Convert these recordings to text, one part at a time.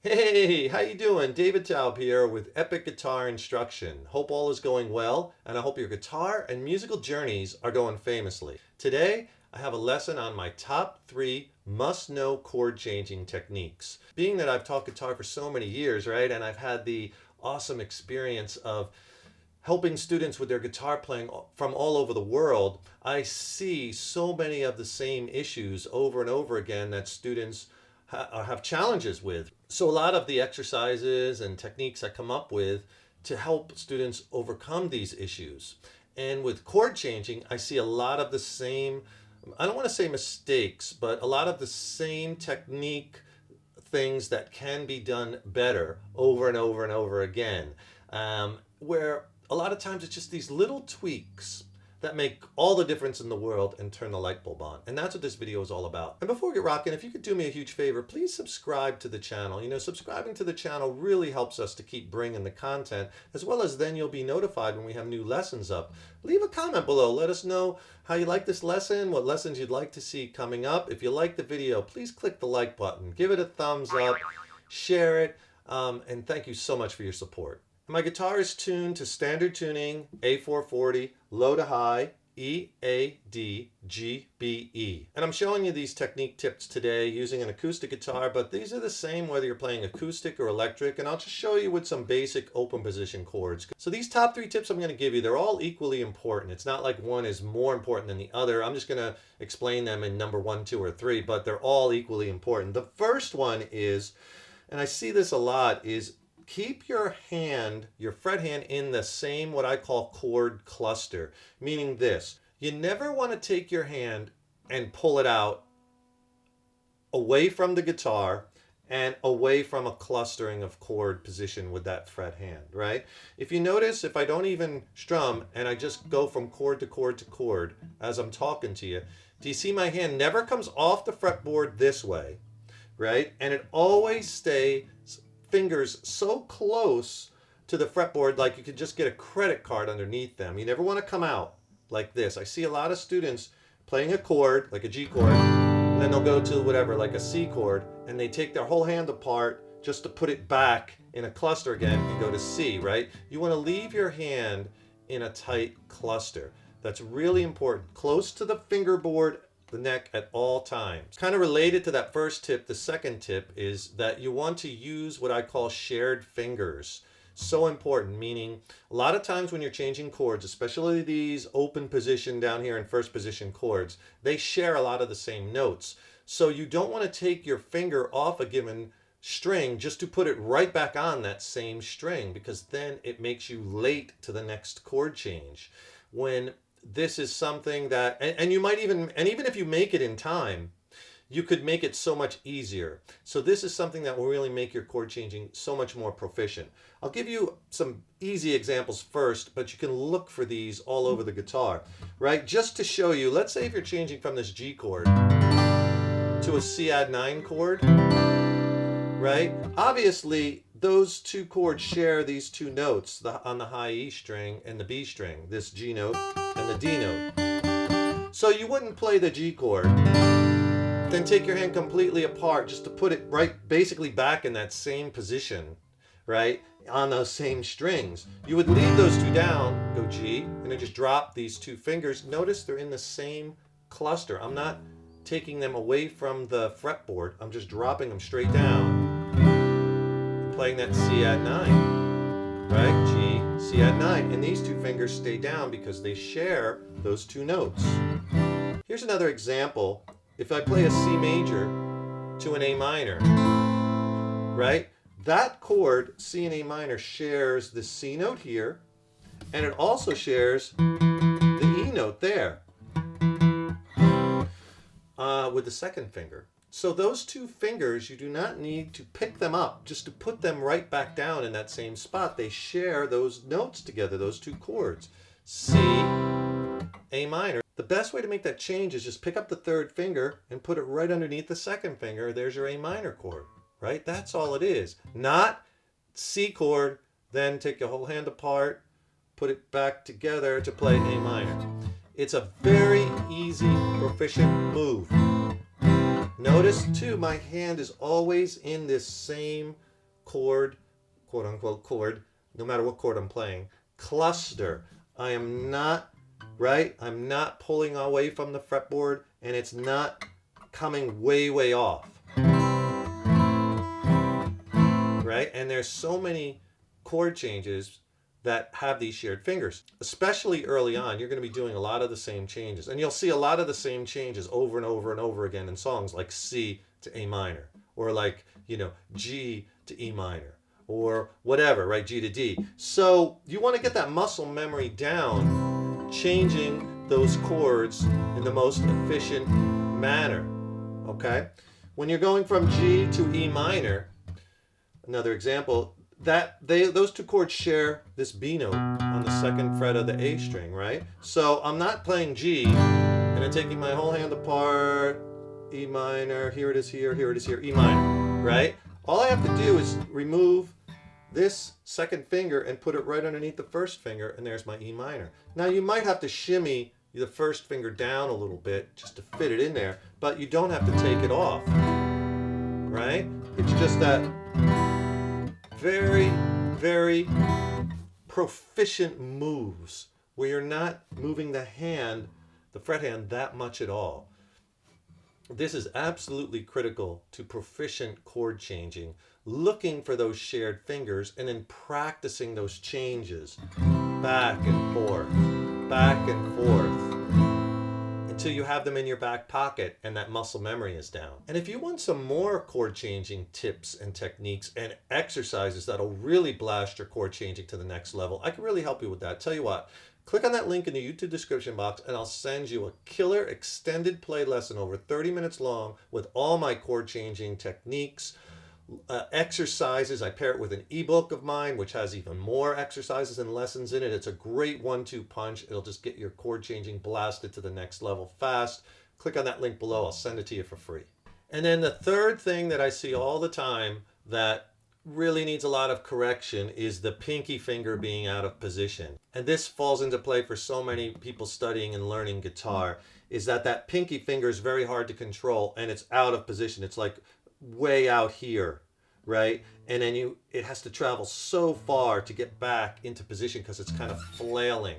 Hey, how you doing? David Taub here with Epic Guitar Instruction. Hope all is going well, and I hope your guitar and musical journeys are going famously. Today, I have a lesson on my top 3 must-know chord changing techniques. Being that I've taught guitar for so many years, right, and I've had the awesome experience of helping students with their guitar playing from all over the world, I see so many of the same issues over and over again that students have challenges with. So a lot of the exercises and techniques I come up with to help students overcome these issues. And with chord changing, I see a lot of the same, I don't want to say mistakes, but a lot of the same technique things that can be done better over and over and over again. Where a lot of times it's just these little tweaks that make all the difference in the world and turn the light bulb on. And that's what this video is all about. And before we get rocking, if you could do me a huge favor, please subscribe to the channel. You know, subscribing to the channel really helps us to keep bringing the content, as well as then you'll be notified when we have new lessons up. Leave a comment below. Let us know how you like this lesson, what lessons you'd like to see coming up. If you like the video, please click the like button, give it a thumbs up, share it, and thank you so much for your support. My guitar is tuned to standard tuning, A440, low to high, E, A, D, G, B, E. And I'm showing you these technique tips today using an acoustic guitar, but these are the same whether you're playing acoustic or electric, and I'll just show you with some basic open position chords. So these top 3 tips I'm going to give you, they're all equally important. It's not like one is more important than the other. I'm just going to explain them in number 1, 2, or 3, but they're all equally important. The first one is, and I see this a lot, is keep your hand, your fret hand, in the same what I call chord cluster, meaning this. You never want to take your hand and pull it out away from the guitar and away from a clustering of chord position with that fret hand, right? If you notice, if I don't even strum and I just go from chord to chord to chord as I'm talking to you, do you see my hand never comes off the fretboard this way, right? And it always stays fingers so close to the fretboard like you could just get a credit card underneath them. You never want to come out like this. I see a lot of students playing a chord, like a G chord, and then they'll go to whatever, like a C chord, and they take their whole hand apart just to put it back in a cluster again and go to C, right? You want to leave your hand in a tight cluster. That's really important. Close to the fingerboard, the neck at all times. Kind of related to that first tip, the second tip is that you want to use what I call shared fingers. So important, meaning a lot of times when you're changing chords, especially these open position down here in first position chords, they share a lot of the same notes. So you don't want to take your finger off a given string just to put it right back on that same string, because then it makes you late to the next chord change. When this is something that, and you might even, and even if you make it in time, you could make it so much easier. So this is something that will really make your chord changing so much more proficient. I'll give you some easy examples first, but you can look for these all over the guitar, right? Just to show you, let's say if you're changing from this G chord to a C add 9 chord, right? Obviously, those two chords share these two notes on the high E string and the B string, this G note and the D note. So you wouldn't play the G chord, then take your hand completely apart just to put it right basically back in that same position, right, on those same strings. You would leave those two down, go G, and then just drop these two fingers. Notice they're in the same cluster. I'm not taking them away from the fretboard. I'm just dropping them straight down. Playing that C add 9, right? G, C add 9. And these two fingers stay down because they share those two notes. Here's another example. If I play a C major to an A minor, right? That chord, C and A minor, shares the C note here, and it also shares the E note there with the second finger. So those two fingers, you do not need to pick them up just to put them right back down in that same spot. They share those notes together, those two chords. C, A minor. The best way to make that change is just pick up the third finger and put it right underneath the second finger. There's your A minor chord, right? That's all it is. Not C chord, then take your whole hand apart, put it back together to play A minor. It's a very easy, proficient move. Notice too, my hand is always in this same chord, quote unquote chord, no matter what chord I'm playing. Cluster. I am not, right? I'm not pulling away from the fretboard, and it's not coming way, way off. Right? And there's so many chord changes that have these shared fingers. Especially early on, you're going to be doing a lot of the same changes. And you'll see a lot of the same changes over and over and over again in songs like C to A minor, or like, G to E minor, or whatever, right? G to D. So you want to get that muscle memory down, changing those chords in the most efficient manner, okay? When you're going from G to E minor, another example, those two chords share this B note on the second fret of the A string, right? So I'm not playing G and I'm taking my whole hand apart, E minor, here it is here it is here, E minor, right? All I have to do is remove this second finger and put it right underneath the first finger, and there's my E minor. Now you might have to shimmy the first finger down a little bit just to fit it in there, but you don't have to take it off, right? It's just that very, very proficient moves where you're not moving the fret hand that much at all. This is absolutely critical to proficient chord changing, looking for those shared fingers and then practicing those changes back and forth until you have them in your back pocket and that muscle memory is down. And if you want some more chord changing tips and techniques and exercises that'll really blast your chord changing to the next level, I can really help you with that. Tell you what, click on that link in the YouTube description box and I'll send you a killer extended play lesson over 30 minutes long with all my chord changing techniques, exercises. I pair it with an ebook of mine which has even more exercises and lessons in it. It's a great 1-2 punch. It'll just get your chord changing blasted to the next level fast. Click on that link below. I'll send it to you for free. And then the third thing that I see all the time that really needs a lot of correction is the pinky finger being out of position. And this falls into play for so many people studying and learning guitar, is that pinky finger is very hard to control and it's out of position. It's like way out here, right? And then it has to travel so far to get back into position because it's kind of flailing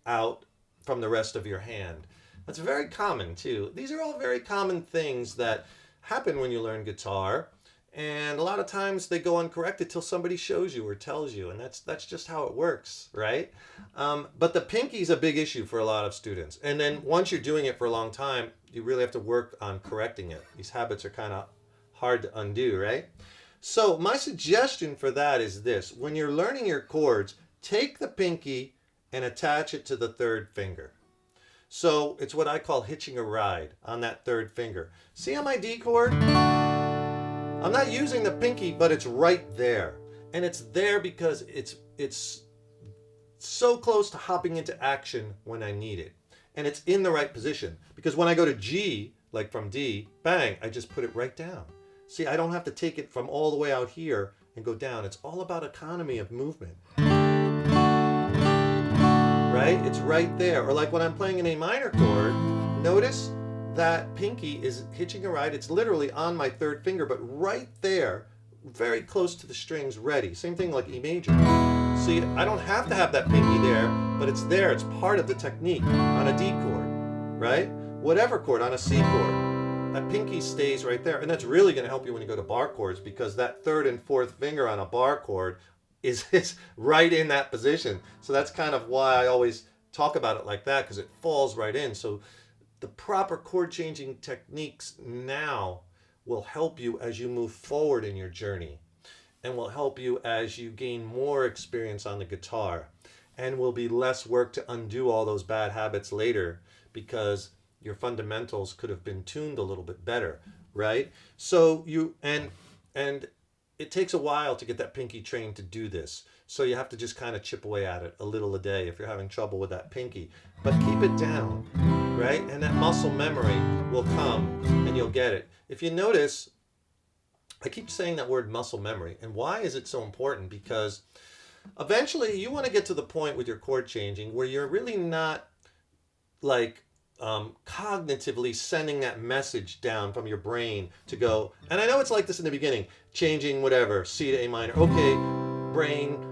out from the rest of your hand. That's very common too. These are all very common things that happen when you learn guitar, and a lot of times they go uncorrected till somebody shows you or tells you, and that's just how it works, right? But the pinky is a big issue for a lot of students, and then once you're doing it for a long time, you really have to work on correcting it. These habits are kind of hard to undo, right? So my suggestion for that is this: when you're learning your chords, take the pinky and attach it to the third finger. So it's what I call hitching a ride on that third finger. See on my D chord? I'm not using the pinky, but it's right there. And it's there because it's so close to hopping into action when I need it. And it's in the right position. Because when I go to G, like from D, bang, I just put it right down. See, I don't have to take it from all the way out here and go down. It's all about economy of movement. Right? It's right there. Or like when I'm playing an A minor chord, notice that pinky is hitching a ride. It's literally on my third finger, but right there, very close to the strings, ready. Same thing like E major. See, I don't have to have that pinky there, but it's there. It's part of the technique on a D chord, right? Whatever chord, on a C chord. That pinky stays right there. And that's really going to help you when you go to bar chords, because that third and fourth finger on a bar chord is right in that position. So that's kind of why I always talk about it like that, because it falls right in. So the proper chord changing techniques now will help you as you move forward in your journey, and will help you as you gain more experience on the guitar, and will be less work to undo all those bad habits later, because your fundamentals could have been tuned a little bit better, right? So and it takes a while to get that pinky trained to do this. So you have to just kind of chip away at it a little a day if you're having trouble with that pinky. But keep it down, right? And that muscle memory will come and you'll get it. If you notice, I keep saying that word muscle memory. And why is it so important? Because eventually you want to get to the point with your chord changing where you're really not like cognitively sending that message down from your brain to go. And I know it's like this in the beginning, changing whatever, C to A minor. Okay, brain,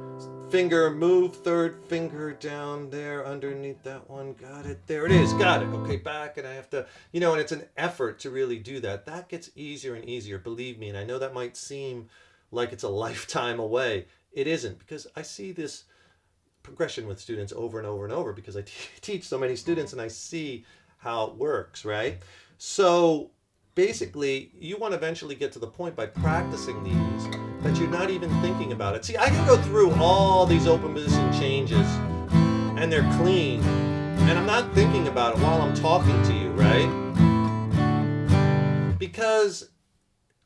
finger, move third finger down there underneath that one. Got it. There it is. Got it. Okay, back. And I have to, and it's an effort to really do that. That gets easier and easier, believe me. And I know that might seem like it's a lifetime away. It isn't, because I see this progression with students over and over and over, because I teach so many students and I see how it works, right? So basically, you want to eventually get to the point by practicing these that you're not even thinking about it. See, I can go through all these open position changes and they're clean, and I'm not thinking about it while I'm talking to you, right? Because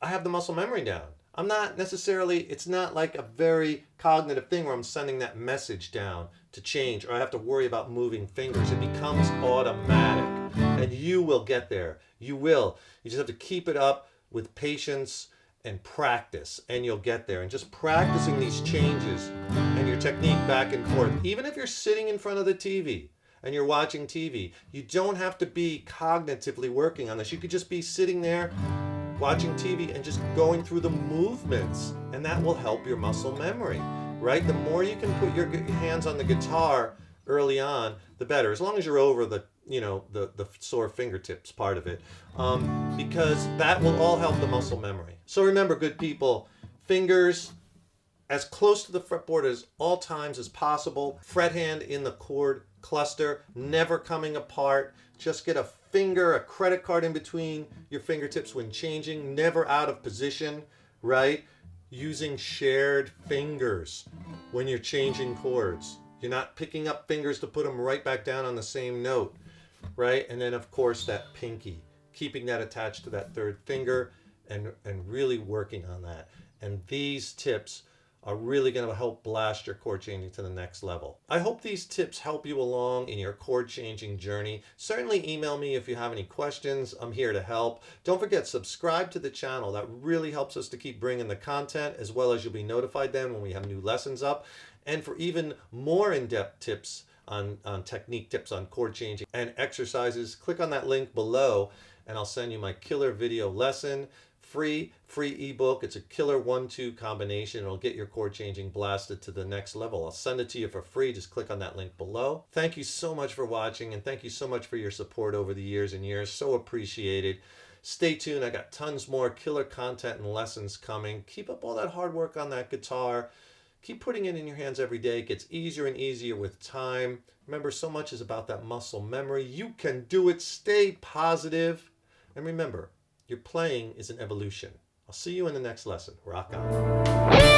I have the muscle memory down. I'm not necessarily, it's not like a very cognitive thing where I'm sending that message down to change, or I have to worry about moving fingers. It becomes automatic, and you will get there. You will. You just have to keep it up with patience and practice, and you'll get there. And just practicing these changes and your technique back and forth, even if you're sitting in front of the TV and you're watching TV, you don't have to be cognitively working on this. You could just be sitting there watching TV and just going through the movements, and that will help your muscle memory, right? The more you can put your hands on the guitar early on, the better, as long as you're over the sore fingertips part of it, because that will all help the muscle memory. So remember, good people, fingers as close to the fretboard as all times as possible, fret hand in the chord cluster, never coming apart. Just get a finger, a credit card in between your fingertips when changing, never out of position, right? Using shared fingers when you're changing chords. You're not picking up fingers to put them right back down on the same note, right? And then, of course, that pinky, keeping that attached to that third finger and really working on that. And these tips are really going to help blast your chord changing to the next level. I hope these tips help you along in your chord changing journey. Certainly email me if you have any questions. I'm here to help. Don't forget, subscribe to the channel. That really helps us to keep bringing the content, as well as you'll be notified then when we have new lessons up. And for even more in-depth tips on technique tips on chord changing and exercises, click on that link below and I'll send you my killer video lesson. Free ebook. It's a killer 1-2 combination. It'll get your chord changing blasted to the next level. I'll send it to you for free. Just click on that link below. Thank you so much for watching, and thank you so much for your support over the years and years. So appreciated. Stay tuned. I got tons more killer content and lessons coming. Keep up all that hard work on that guitar. Keep putting it in your hands every day. It gets easier and easier with time. Remember, so much is about that muscle memory. You can do it. Stay positive. And remember, your playing is an evolution. I'll see you in the next lesson. Rock on.